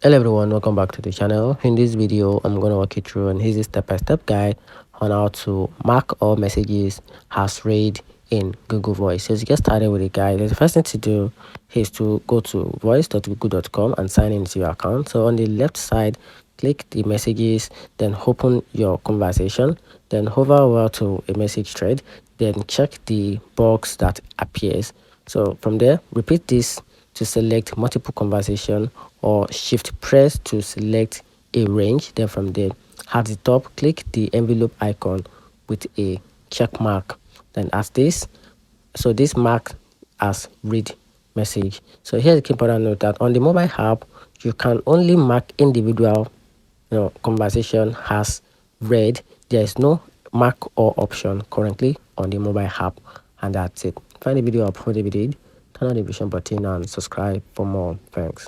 Hello everyone, welcome back to the channel. In this video I'm going to walk you through an easy step-by-step guide on how to mark all messages as read in Google Voice. So to get started with the guide, the first thing to do is to go to voice.google.com and sign into your account. So on the left side, click the messages, then open your conversation, then hover over to a message thread, then check the box that appears. So from there, repeat this to select multiple conversation, or shift press to select a range. Then from there, at the top, click the envelope icon with a check mark. Then as this, so this mark as read message. So here's the important note that on the mobile app, you can only mark individual conversation as read. There is no mark or option currently on the mobile app, and that's it. Find the video, upload the video, turn on the notification button and subscribe for more. Thanks.